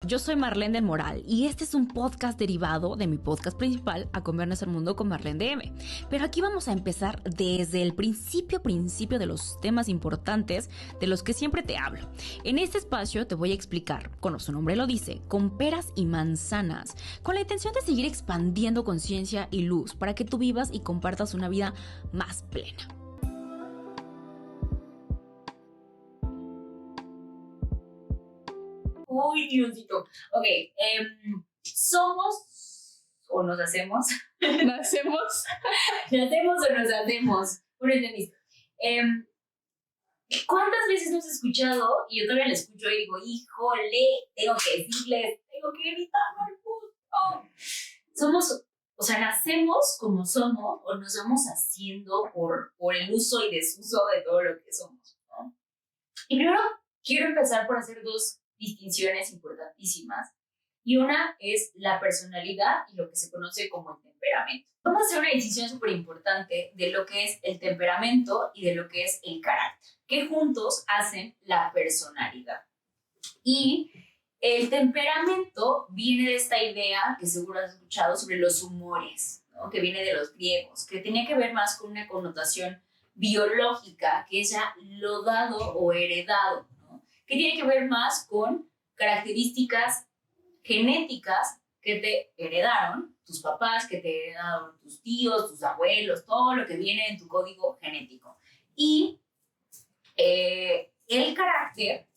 Yo soy Marlene del Moral y este es un podcast derivado de mi podcast principal, A Comer Nuestro Mundo con Marlene DM. Pero aquí vamos a empezar desde el principio de los temas importantes de los que siempre te hablo. En este espacio te voy a explicar, como su nombre lo dice, con peras y manzanas, con la intención de seguir expandiendo conciencia y luz para que tú vivas y compartas una vida más plena. Uy, Diosito. Ok, somos o nos hacemos. ¿Nacemos? ¿Nacemos o nos hacemos? Bueno, entendiste. ¿Cuántas veces nos has escuchado? Y yo todavía lo escucho y digo, híjole, tengo que decirles, tengo que gritar al punto. Somos, o sea, nacemos como somos o nos vamos haciendo por el uso y desuso de todo lo que somos, ¿no? Y primero quiero empezar por hacer dos distinciones importantísimas. Y una es la personalidad y lo que se conoce como el temperamento. Vamos a hacer una distinción súper importante de lo que es el temperamento y de lo que es el carácter, que juntos hacen la personalidad. Y el temperamento viene de esta idea que seguro has escuchado sobre los humores, ¿no? Que viene de los griegos, que tenía que ver más con una connotación biológica, que es ya lo dado o heredado, ¿no? Que tiene que ver más con características genéticas que te heredaron tus papás, que te heredaron tus tíos, tus abuelos, todo lo que viene en tu código genético. Y el carácter,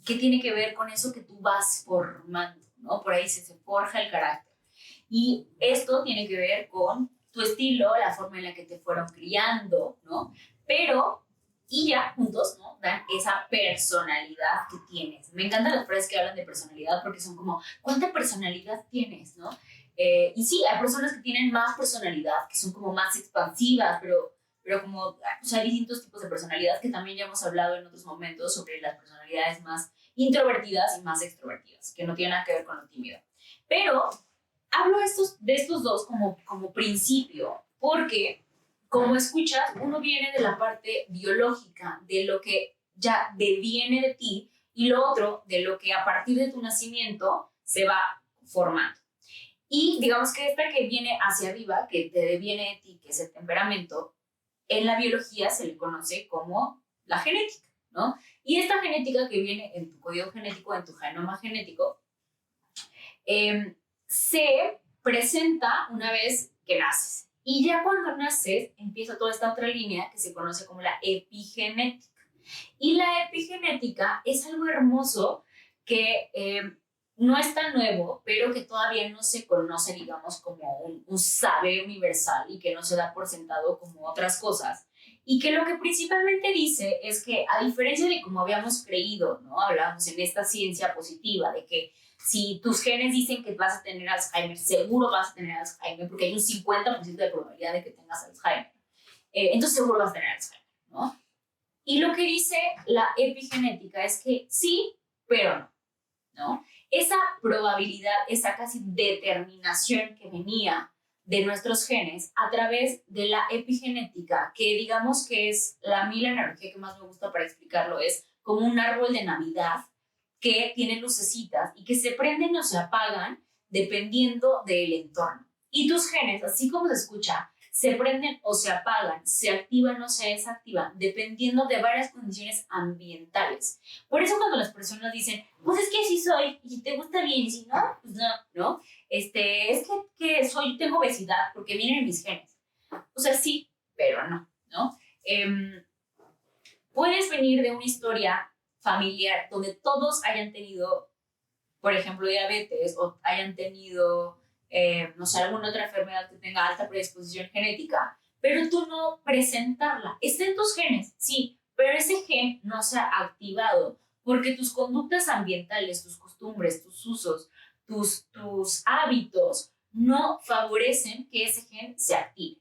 que tiene que ver con eso que tú vas formando, ¿no? Por ahí se forja el carácter. Y esto tiene que ver con tu estilo, la forma en la que te fueron criando, ¿no? Pero, y ya juntos, ¿no? Dan esa personalidad que tienes. Me encantan las frases que hablan de personalidad porque son como, ¿cuánta personalidad tienes, no? Y sí, hay personas que tienen más personalidad, que son como más expansivas, pero como, o sea, hay distintos tipos de personalidad que también ya hemos hablado en otros momentos sobre las personalidades más introvertidas y más extrovertidas, que no tienen nada que ver con lo tímido. Pero hablo de estos dos como principio, porque como escuchas, uno viene de la parte biológica, de lo que ya deviene de ti, y lo otro de lo que a partir de tu nacimiento se va formando. Y digamos que esta que viene hacia arriba, que te deviene de ti, que es el temperamento, en la biología se le conoce como la genética, ¿no? Y esta genética que viene en tu código genético, en tu genoma genético, se presenta una vez que naces. Y ya cuando naces, empieza toda esta otra línea que se conoce como la epigenética. Y la epigenética es algo hermoso que no es tan nuevo, pero que todavía no se conoce, digamos, como un saber universal y que no se da por sentado como otras cosas. Y que lo que principalmente dice es que, a diferencia de como habíamos creído, ¿no? Hablábamos en esta ciencia positiva de que si tus genes dicen que vas a tener Alzheimer, seguro vas a tener Alzheimer, porque hay un 50% de probabilidad de que tengas Alzheimer. Entonces seguro vas a tener Alzheimer, ¿no? Y lo que dice la epigenética es que sí, pero no, ¿no? Esa probabilidad, esa casi determinación que venía de nuestros genes a través de la epigenética, que digamos que es la energía que más me gusta para explicarlo, es como un árbol de Navidad que tiene lucecitas y que se prenden o se apagan dependiendo del entorno. Y tus genes, así como se escucha, se prenden o se apagan, se activan o se desactivan, dependiendo de varias condiciones ambientales. Por eso cuando las personas dicen, pues es que así soy, y si te gusta bien, y si no, pues no, ¿no? Es que tengo obesidad porque vienen mis genes. O sea, sí, pero no, ¿no? Puedes venir de una historia familiar donde todos hayan tenido, por ejemplo, diabetes o hayan tenido, no sé, alguna otra enfermedad que tenga alta predisposición genética, pero tú no presentarla. Está en tus genes, sí, pero ese gen no se ha activado porque tus conductas ambientales, tus costumbres, tus usos, tus hábitos no favorecen que ese gen se active.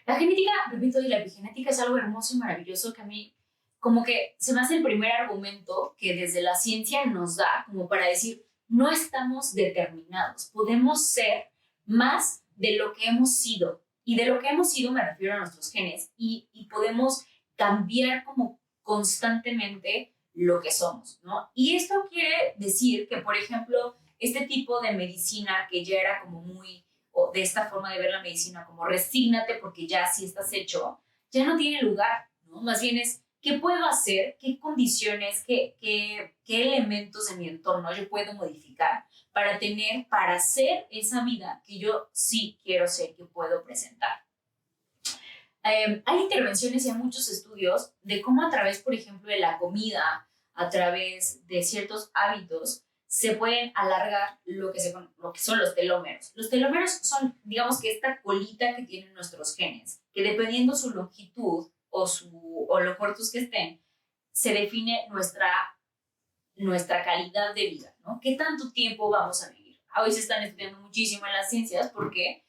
La genética, repito, y la epigenética es algo hermoso y maravilloso que a mí como que se me hace el primer argumento que desde la ciencia nos da como para decir, no estamos determinados, podemos ser más de lo que hemos sido. Y de lo que hemos sido me refiero a nuestros genes y podemos cambiar como constantemente lo que somos, ¿no? Y esto quiere decir que, por ejemplo, este tipo de medicina que ya era como muy, o de esta forma de ver la medicina como resígnate porque ya sí estás hecho, ya no tiene lugar, ¿no? Más bien es, ¿qué puedo hacer? ¿Qué condiciones, qué elementos en mi entorno yo puedo modificar para hacer esa vida que yo sí quiero ser, que puedo presentar? Hay intervenciones y hay muchos estudios de cómo a través, por ejemplo, de la comida, a través de ciertos hábitos, se pueden alargar lo que son los telómeros. Los telómeros son, digamos que esta colita que tienen nuestros genes, que dependiendo su longitud o lo cortos que estén, se define nuestra calidad de vida, ¿no? ¿Qué tanto tiempo vamos a vivir? Hoy se están estudiando muchísimo en las ciencias porque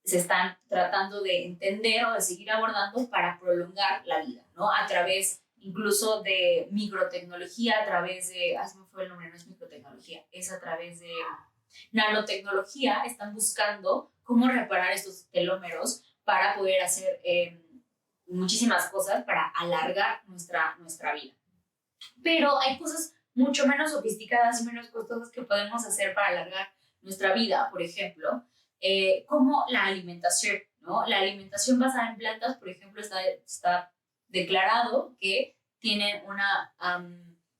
se están tratando de entender o de seguir abordando para prolongar la vida, ¿no? A través incluso de microtecnología, a través de, se me fue el nombre, no es microtecnología, es a través de nanotecnología, están buscando cómo reparar estos telómeros para poder hacer muchísimas cosas para alargar nuestra vida. Pero hay cosas mucho menos sofisticadas y menos costosas que podemos hacer para alargar nuestra vida, por ejemplo, como la alimentación, ¿no? La alimentación basada en plantas, por ejemplo, está declarado que tienen una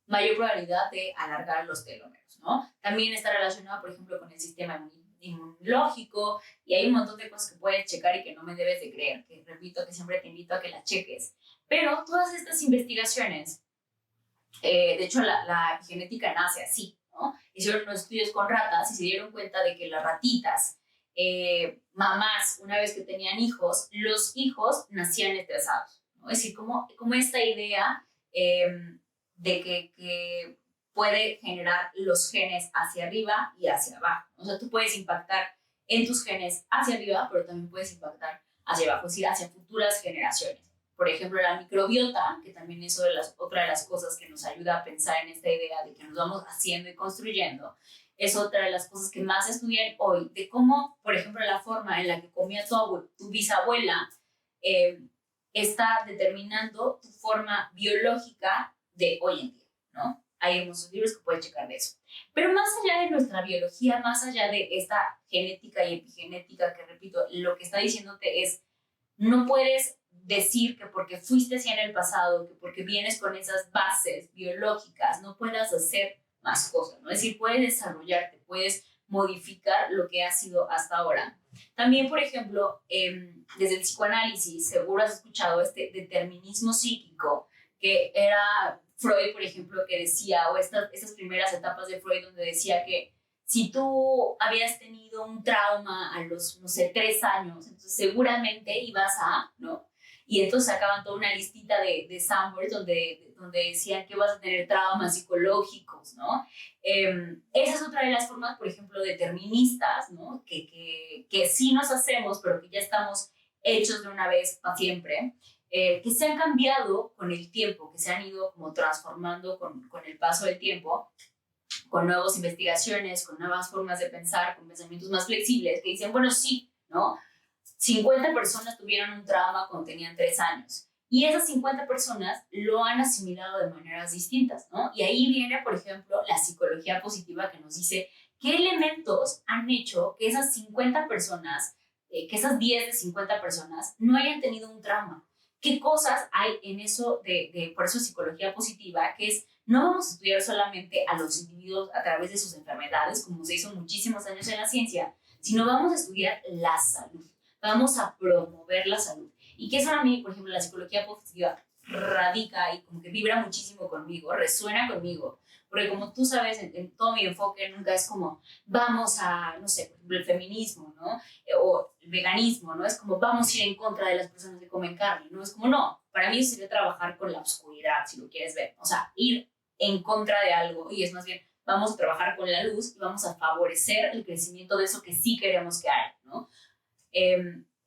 mayor probabilidad de alargar los telómeros, ¿no? También está relacionado, por ejemplo, con el sistema inmunológico y hay un montón de cosas que puedes checar y que no me debes de creer, que repito que siempre te invito a que las cheques. Pero todas estas investigaciones, de hecho la epigenética nace así, ¿no? Hicieron unos estudios con ratas y se dieron cuenta de que las ratitas, mamás, una vez que tenían hijos, los hijos nacían estresados, ¿no? Es decir, como esta idea de que puede generar los genes hacia arriba y hacia abajo. O sea, tú puedes impactar en tus genes hacia arriba, pero también puedes impactar hacia abajo, es decir, hacia futuras generaciones. Por ejemplo, la microbiota, que también es otra de las cosas que nos ayuda a pensar en esta idea de que nos vamos haciendo y construyendo, es otra de las cosas que más se estudian hoy, de cómo, por ejemplo, la forma en la que comía tu bisabuela está determinando tu forma biológica de hoy en día, ¿no? Hay muchos libros que pueden checar de eso. Pero más allá de nuestra biología, más allá de esta genética y epigenética, que repito, lo que está diciéndote es, no puedes decir que porque fuiste así en el pasado, que porque vienes con esas bases biológicas, no puedas hacer más cosas, ¿no? Es decir, puedes desarrollarte, puedes modificar lo que ha sido hasta ahora. También, por ejemplo, desde el psicoanálisis, seguro has escuchado este determinismo psíquico, que era Freud, por ejemplo, que decía, o estas primeras etapas de Freud, donde decía que si tú habías tenido un trauma a los, no sé, 3 años, entonces seguramente ibas a, ¿no? Y entonces sacaban toda una listita de Sandberg donde decían que vas a tener traumas psicológicos, ¿no? Esa es otra de las formas, por ejemplo, deterministas, ¿no? Que sí nos hacemos, pero que ya estamos hechos de una vez para siempre, que se han cambiado con el tiempo, que se han ido como transformando con el paso del tiempo, con nuevas investigaciones, con nuevas formas de pensar, con pensamientos más flexibles, que dicen, bueno, sí, ¿no? 50 personas tuvieron un trauma cuando tenían 3 años. Y esas 50 personas lo han asimilado de maneras distintas, ¿no? Y ahí viene, por ejemplo, la psicología positiva que nos dice qué elementos han hecho que esas 50 personas, que esas 10 de 50 personas no hayan tenido un trauma. ¿Qué cosas hay en eso por eso psicología positiva? Que es, no vamos a estudiar solamente a los individuos a través de sus enfermedades, como se hizo muchísimos años en la ciencia, sino vamos a estudiar la salud. Vamos a promover la salud. Y que eso a mí, por ejemplo, la psicología positiva radica y como que vibra muchísimo conmigo, resuena conmigo. Porque como tú sabes, en todo mi enfoque nunca es como, vamos a, no sé, por ejemplo, el feminismo, ¿no? O el veganismo, ¿no? Es como, vamos a ir en contra de las personas que comen carne, ¿no? Es como, no, para mí eso sería trabajar con la oscuridad, si lo quieres ver. O sea, ir en contra de algo y es más bien, vamos a trabajar con la luz y vamos a favorecer el crecimiento de eso que sí queremos que haya, ¿no?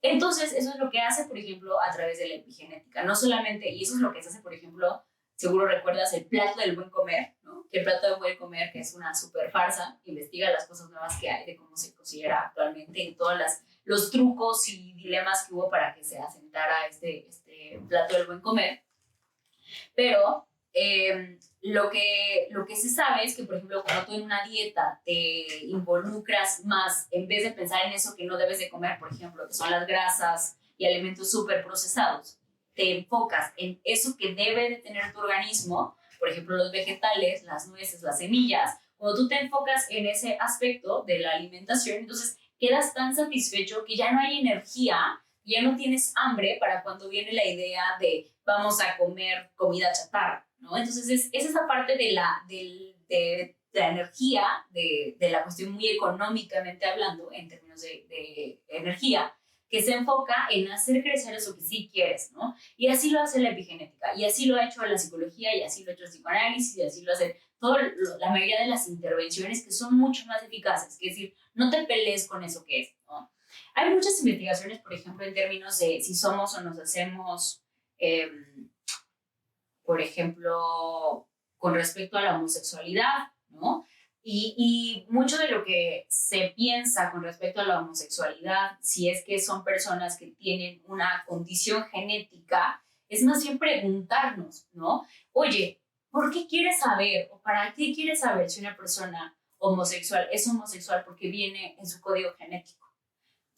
Entonces, eso es lo que hace, por ejemplo, a través de la epigenética. No solamente, y eso es lo que se hace, por ejemplo, seguro recuerdas el plato del buen comer, ¿no? Que el plato del buen comer, que es una súper farsa, investiga las cosas nuevas que hay de cómo se considera actualmente y todos los trucos y dilemas que hubo para que se asentara este plato del buen comer. Pero lo que se sabe es que, por ejemplo, cuando tú en una dieta te involucras más, en vez de pensar en eso que no debes de comer, por ejemplo, que son las grasas y alimentos súper procesados, te enfocas en eso que debe de tener tu organismo, por ejemplo, los vegetales, las nueces, las semillas. Cuando tú te enfocas en ese aspecto de la alimentación, entonces quedas tan satisfecho que ya no hay energía, ya no tienes hambre para cuando viene la idea de vamos a comer comida chatarra, ¿no? Entonces es esa parte de la energía, de la cuestión muy económicamente hablando, en términos de energía, que se enfoca en hacer crecer eso que sí quieres, ¿no? Y así lo hace la epigenética, y así lo ha hecho la psicología, y así lo ha hecho el psicoanálisis, y así lo hace la mayoría de las intervenciones que son mucho más eficaces, que es decir, no te pelees con eso que es, ¿no? Hay muchas investigaciones, por ejemplo, en términos de si somos o nos hacemos, eh, por ejemplo, con respecto a la homosexualidad, ¿no? Y mucho de lo que se piensa con respecto a la homosexualidad, si es que son personas que tienen una condición genética, es más bien preguntarnos, ¿no? Oye, ¿por qué quieres saber o para qué quieres saber si una persona homosexual es homosexual porque viene en su código genético?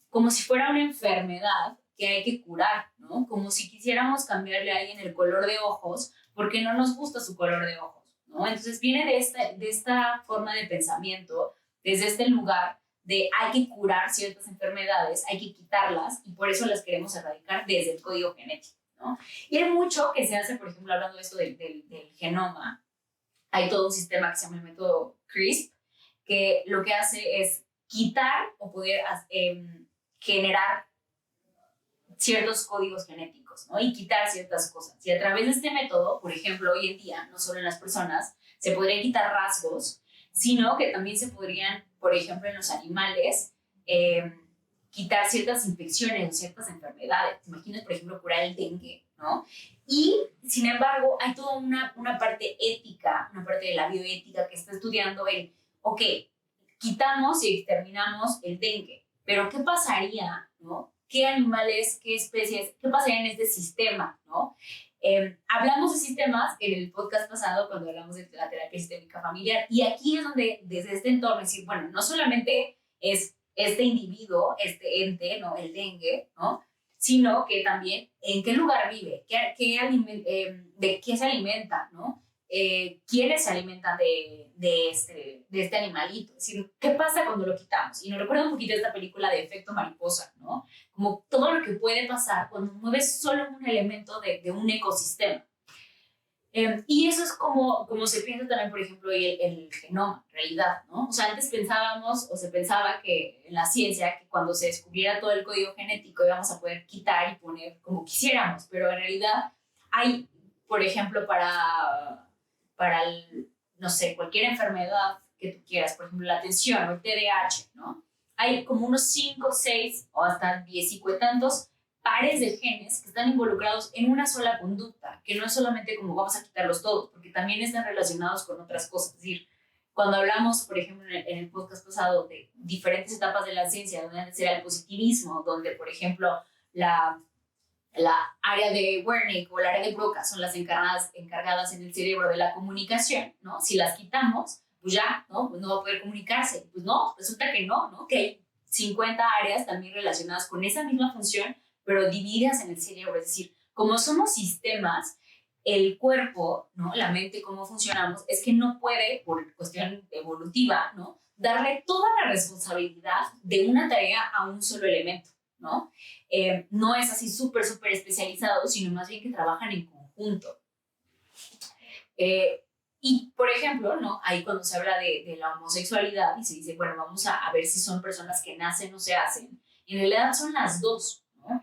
Como si fuera una enfermedad que hay que curar, ¿no? Como si quisiéramos cambiarle a alguien el color de ojos porque no nos gusta su color de ojos, ¿no? Entonces viene de esta forma de pensamiento, desde este lugar de hay que curar ciertas enfermedades, hay que quitarlas y por eso las queremos erradicar desde el código genético, ¿no? Y hay mucho que se hace, por ejemplo, hablando de esto del genoma, hay todo un sistema que se llama el método CRISP, que lo que hace es quitar o poder generar ciertos códigos genéticos, ¿no? Y quitar ciertas cosas. Y a través de este método, por ejemplo, hoy en día, no solo en las personas, se podrían quitar rasgos, sino que también se podrían, por ejemplo, en los animales, quitar ciertas infecciones o ciertas enfermedades. ¿Te imaginas, por ejemplo, curar el dengue, ¿no? Y, sin embargo, hay toda una parte ética, una parte de la bioética que está estudiando el, ok, quitamos y exterminamos el dengue, pero ¿qué pasaría, no? ¿Qué animales, qué especies, qué pasaría en este sistema, no? Hablamos de sistemas en el podcast pasado cuando hablamos de la terapia sistémica familiar y aquí es donde desde este entorno decir, bueno, no solamente es este individuo, este ente, ¿no? El dengue, ¿no? Sino que también en qué lugar vive, de qué se alimenta, ¿no? Quiénes se alimentan de este animalito. Es decir, ¿qué pasa cuando lo quitamos? Y nos recuerda un poquito esta película de Efecto Mariposa, ¿no? Como todo lo que puede pasar cuando mueves solo un elemento de un ecosistema. Y eso es como se piensa también, por ejemplo, el genoma, en realidad, ¿no? O sea, antes pensábamos o se pensaba que en la ciencia, que cuando se descubriera todo el código genético íbamos a poder quitar y poner como quisiéramos, pero en realidad hay, por ejemplo, no sé, cualquier enfermedad que tú quieras, por ejemplo, la tensión o el TDAH, ¿no? Hay como unos 5, 6 o hasta 10 y tantos pares de genes que están involucrados en una sola conducta, que no es solamente como vamos a quitarlos todos, porque también están relacionados con otras cosas. Es decir, cuando hablamos, por ejemplo, en el podcast pasado de diferentes etapas de la ciencia, donde antes era el positivismo, donde, por ejemplo, la área de Wernicke o el área de Broca son las encargadas en el cerebro de la comunicación, ¿no? Si las quitamos, pues ya, ¿no? Pues no va a poder comunicarse. Pues no, resulta que no, ¿no? Que hay 50 áreas también relacionadas con esa misma función, pero divididas en el cerebro. Es decir, como somos sistemas, el cuerpo, ¿no? La mente, cómo funcionamos, es que no puede, por cuestión evolutiva, ¿no? Darle toda la responsabilidad de una tarea a un solo elemento, ¿no? No es así súper especializado, sino más bien que trabajan en conjunto. Y, por ejemplo, ¿no? Ahí cuando se habla de la homosexualidad y se dice, bueno, vamos a ver si son personas que nacen o se hacen, y en realidad son las dos, ¿no?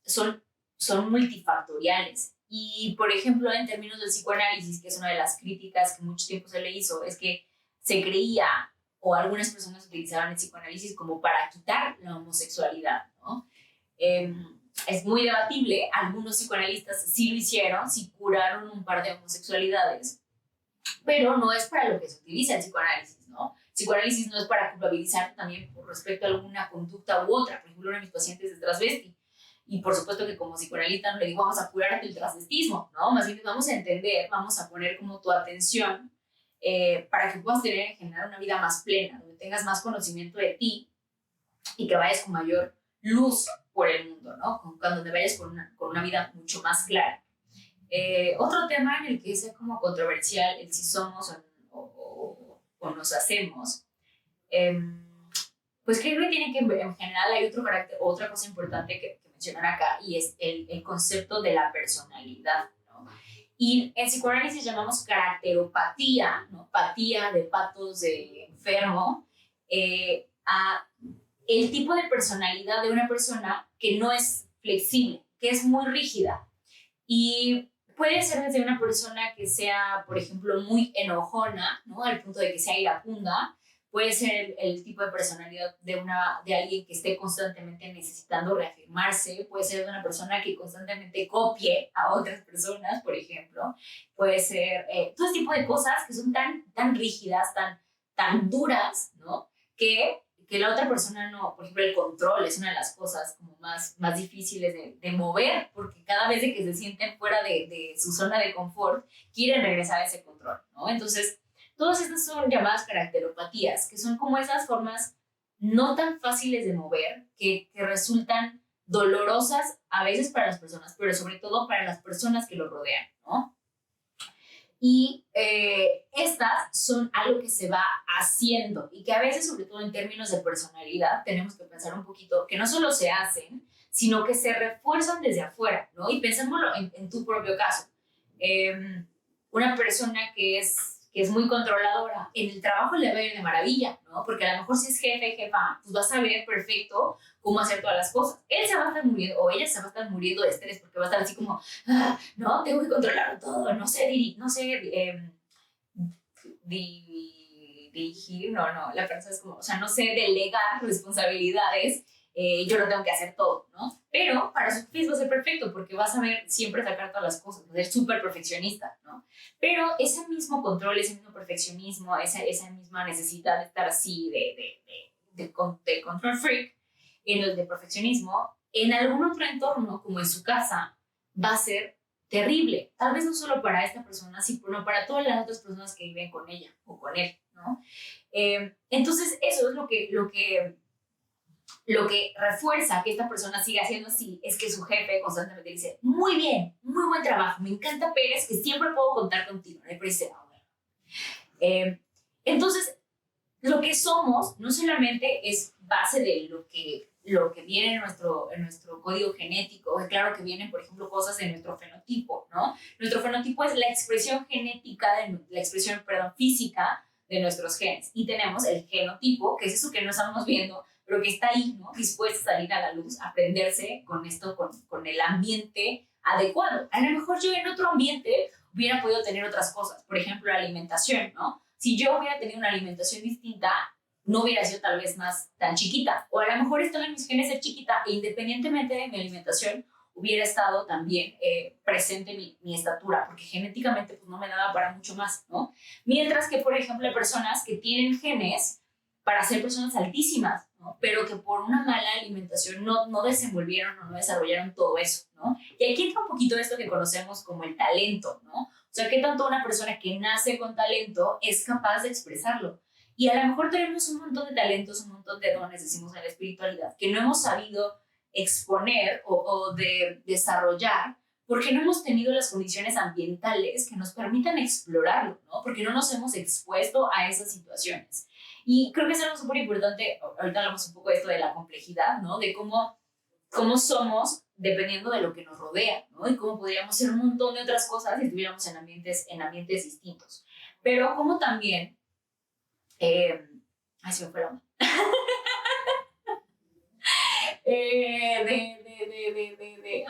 Son multifactoriales. Y, por ejemplo, en términos del psicoanálisis, que es una de las críticas que mucho tiempo se le hizo, es que se creía, o algunas personas utilizaban el psicoanálisis como para quitar la homosexualidad, ¿no? Es muy debatible, algunos psicoanalistas sí lo hicieron, sí curaron un par de homosexualidades, pero no es para lo que se utiliza el psicoanálisis, ¿no? El psicoanálisis no es para culpabilizar también por respecto a alguna conducta u otra. Por ejemplo, uno de mis pacientes es transvesti Y por supuesto que como psicoanalista no le digo, vamos a curarte el transvestismo, ¿no? Más bien vamos a entender, vamos a poner como tu atención para que puedas tener, generar una vida más plena, donde tengas más conocimiento de ti y que vayas con mayor luz por el mundo, ¿no? Cuando te vayas con una vida mucho más clara. Otro tema en el que es como controversial el si somos o nos hacemos, pues creo que tiene que ver, en general hay otro carácter, otra cosa importante que mencionar acá, y es el concepto de la personalidad, ¿no? Y en psicoanálisis llamamos caracteropatía, ¿no? Patía de patos de enfermo, a el tipo de personalidad de una persona que no es flexible, que es muy rígida. Y puede ser desde una persona que sea, por ejemplo, muy enojona, ¿no? Al punto de que sea iracunda. Puede ser el tipo de personalidad de alguien que esté constantemente necesitando reafirmarse. Puede ser de una persona que constantemente copie a otras personas, por ejemplo. Puede ser todo este tipo de cosas que son tan rígidas, tan duras, ¿no? Que la otra persona no. Por ejemplo, el control es una de las cosas como más difíciles de mover, porque cada vez que se sienten fuera de su zona de confort, quieren regresar a ese control, ¿no? Entonces, todas estas son llamadas caracteropatías, que son como esas formas no tan fáciles de mover, que resultan dolorosas a veces para las personas, pero sobre todo para las personas que lo rodean, ¿no? Y estas son algo que se va haciendo y que a veces, sobre todo en términos de personalidad, tenemos que pensar un poquito que no solo se hacen, sino que se refuerzan desde afuera, ¿no? Y pensémoslo en tu propio caso. Una persona que es muy controladora, en el trabajo le va a ir de maravilla, ¿no? Porque a lo mejor si es jefe, jefa, pues va a saber perfecto cómo hacer todas las cosas. Él se va a estar muriendo, o ella se va a estar muriendo de estrés, porque va a estar así como, no, tengo que controlarlo todo, no sé dirigir, no, la persona es como, o sea, no sé delegar responsabilidades, yo lo tengo que hacer todo, ¿no? Pero para sus jefes va a ser perfecto, porque va a saber siempre sacar todas las cosas, va a ser súper perfeccionista, ¿no? Pero ese mismo control, ese mismo perfeccionismo, esa misma necesidad de estar así, de control freak, en el de perfeccionismo, en algún otro entorno, como en su casa, va a ser terrible. Tal vez no solo para esta persona, sino para todas las otras personas que viven con ella o con él, ¿no? Entonces, eso es lo que refuerza que esta persona siga haciendo así, es que su jefe constantemente dice, muy bien, muy buen trabajo, me encanta Pérez, que siempre puedo contar contigo, ¿no? Y dice, entonces, lo que somos no solamente es base de lo que viene en nuestro código genético, claro que vienen, por ejemplo, cosas de nuestro fenotipo, ¿no? Nuestro fenotipo es la expresión física de nuestros genes, y tenemos el genotipo, que es eso que no estamos viendo, pero que está ahí, ¿no? Dispuesto a salir a la luz, a aprenderse con esto, con el ambiente adecuado. A lo mejor yo en otro ambiente hubiera podido tener otras cosas, por ejemplo, la alimentación, ¿no? Si yo hubiera tenido una alimentación distinta, no hubiera sido tal vez más tan chiquita, o a lo mejor están en mis genes ser chiquita, e independientemente de mi alimentación, hubiera estado también presente mi estatura, porque genéticamente pues no me daba para mucho más, ¿no? Mientras que, por ejemplo, hay personas que tienen genes para ser personas altísimas, ¿no? Pero que por una mala alimentación no desenvolvieron o no desarrollaron todo eso, ¿no? Y aquí entra un poquito esto que conocemos como el talento, ¿no? O sea, ¿qué tanto una persona que nace con talento es capaz de expresarlo? Y a lo mejor tenemos un montón de talentos, un montón de dones, decimos en la espiritualidad, que no hemos sabido exponer o de desarrollar porque no hemos tenido las condiciones ambientales que nos permitan explorarlo, ¿no? Porque no nos hemos expuesto a esas situaciones. Y creo que es algo súper importante, ahorita hablamos un poco de esto de la complejidad, ¿no? De cómo somos dependiendo de lo que nos rodea, ¿no? Y cómo podríamos ser un montón de otras cosas si estuviéramos en ambientes distintos. Pero como también... ay, se me fue la onda.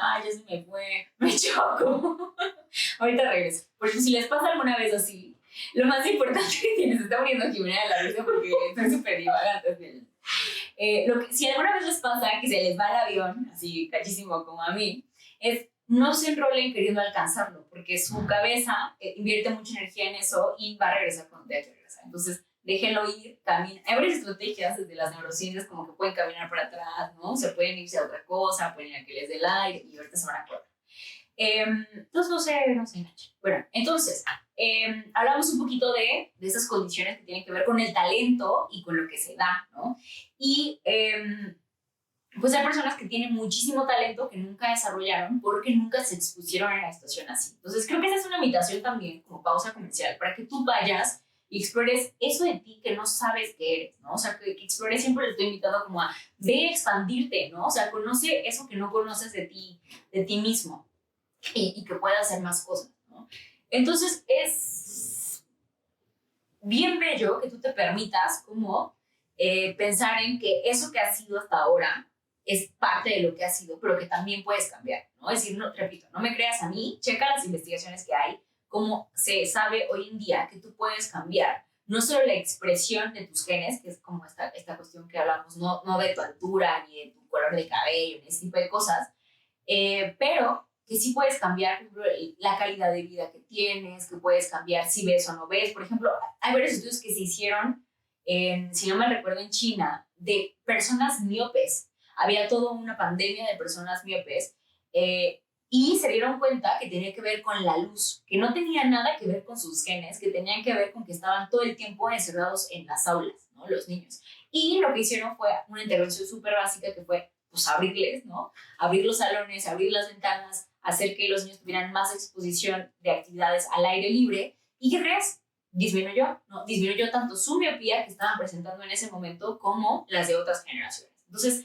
Ay, ya se me fue. Me choco. Ahorita regreso. Porque si les pasa alguna vez así, lo más importante que tienes, se está muriendo Jimena de la risa porque estoy súper divagante. Si alguna vez les pasa que se les va el avión, así cachísimo como a mí, es no se enrolen queriendo alcanzarlo, porque su cabeza invierte mucha energía en eso y va a regresar cuando tenga que regresar. Entonces, déjenlo ir, caminen. Hay varias estrategias desde las neurociencias, como que pueden caminar para atrás, ¿no? Se pueden irse a otra cosa, pueden ir a que les dé el aire y ahorita se van a acordar. Entonces, no se enganchen. Bueno, entonces, hablamos un poquito de esas condiciones que tienen que ver con el talento y con lo que se da, ¿no? Y pues hay personas que tienen muchísimo talento que nunca desarrollaron porque nunca se expusieron a la situación así. Entonces, creo que esa es una invitación también, como pausa comercial, para que tú vayas y explores eso de ti que no sabes que eres, ¿no? O sea, que explores, siempre le estoy invitando como a ve a expandirte, ¿no? O sea, conoce eso que no conoces de ti mismo y que puedas hacer más cosas, ¿no? Entonces, es bien bello que tú te permitas como pensar en que eso que has sido hasta ahora es parte de lo que has sido, pero que también puedes cambiar, ¿no? Es decir, no, repito, no me creas a mí, checa las investigaciones que hay, como se sabe hoy en día que tú puedes cambiar no solo la expresión de tus genes, que es como esta cuestión que hablamos, no de tu altura, ni de tu color de cabello, ni ese tipo de cosas, pero que sí puedes cambiar, por ejemplo, la calidad de vida que tienes, que puedes cambiar si ves o no ves. Por ejemplo, hay varios estudios que se hicieron, si no me recuerdo, en China, de personas miopes. Había toda una pandemia de personas miopes y se dieron cuenta que tenía que ver con la luz, que no tenía nada que ver con sus genes, que tenían que ver con que estaban todo el tiempo encerrados en las aulas, ¿no? Los niños. Y lo que hicieron fue una intervención súper básica que fue, pues, abrirles, ¿no? Abrir los salones, abrir las ventanas, hacer que los niños tuvieran más exposición de actividades al aire libre. ¿Y qué crees? Disminuyó, ¿no? Disminuyó tanto su miopía que estaban presentando en ese momento como las de otras generaciones. Entonces,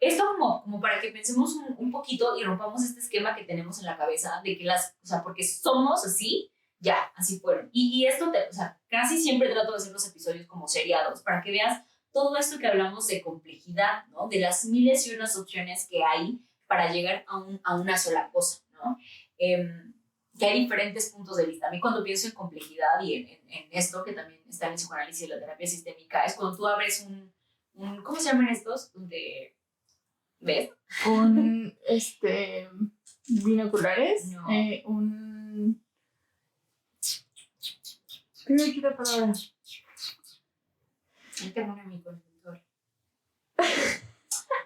esto como para que pensemos un poquito y rompamos este esquema que tenemos en la cabeza de que o sea, porque somos así, ya, así fueron. Y esto, o sea, casi siempre trato de hacer los episodios como seriados para que veas todo esto que hablamos de complejidad, ¿no? De las miles y unas opciones que hay para llegar a una sola cosa, ¿no? Que hay diferentes puntos de vista. A mí cuando pienso en complejidad y en esto que también está en el psicoanálisis y la terapia sistémica, es cuando tú abres ¿cómo se llaman estos? ¿Ves? Binoculares. No. ¿Qué me quita palabra? Ahí tengo una en mi consultor.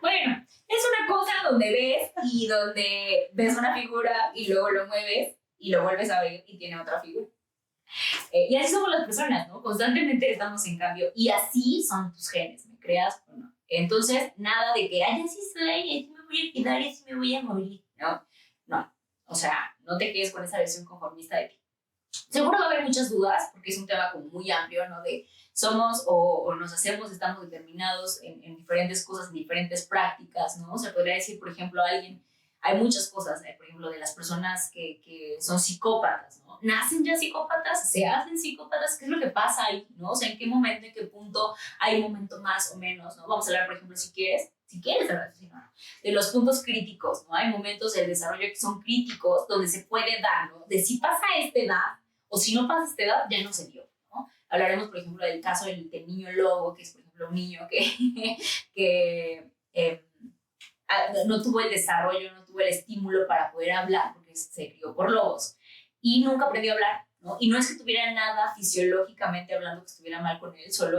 Bueno, es una cosa donde ves y donde ves una figura y luego lo mueves y lo vuelves a ver y tiene otra figura. Y así somos las personas, ¿no? Constantemente estamos en cambio y así son tus genes, ¿me creas o no? Entonces, nada de que, ay, así soy, así me voy a quedar, así me voy a morir, ¿no? No, o sea, no te quedes con esa versión conformista de ti. Seguro va a haber muchas dudas, porque es un tema como muy amplio, ¿no? De somos o nos hacemos, estamos determinados en diferentes cosas, en diferentes prácticas, ¿no? Se podría decir, por ejemplo, hay muchas cosas, por ejemplo, de las personas que son psicópatas, ¿no? ¿Nacen ya psicópatas? ¿Se hacen psicópatas? ¿Qué es lo que pasa ahí, no? O sea, ¿en qué momento, en qué punto hay un momento más o menos, ¿no? Vamos a hablar, por ejemplo, si quieres hablar de los puntos críticos, ¿no? Hay momentos del desarrollo que son críticos, donde se puede dar, ¿no? De si pasa a esta edad, o si no pasa a esta edad, ya no se dio, ¿no? Hablaremos, por ejemplo, del caso del niño lobo, que es, por ejemplo, un niño que no tuvo el desarrollo, no tuvo el estímulo para poder hablar, porque se crió por lobos, y nunca aprendió a hablar, ¿no? Y no es que tuviera nada fisiológicamente hablando que estuviera mal con él, solo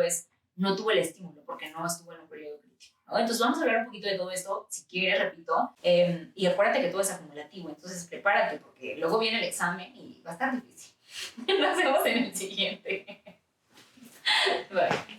no tuvo el estímulo, porque no estuvo en un periodo crítico, ¿no? Entonces vamos a hablar un poquito de todo esto, si quieres, repito, y acuérdate que todo es acumulativo, entonces prepárate, porque luego viene el examen y va a estar difícil. Nos vemos en el siguiente. Bye.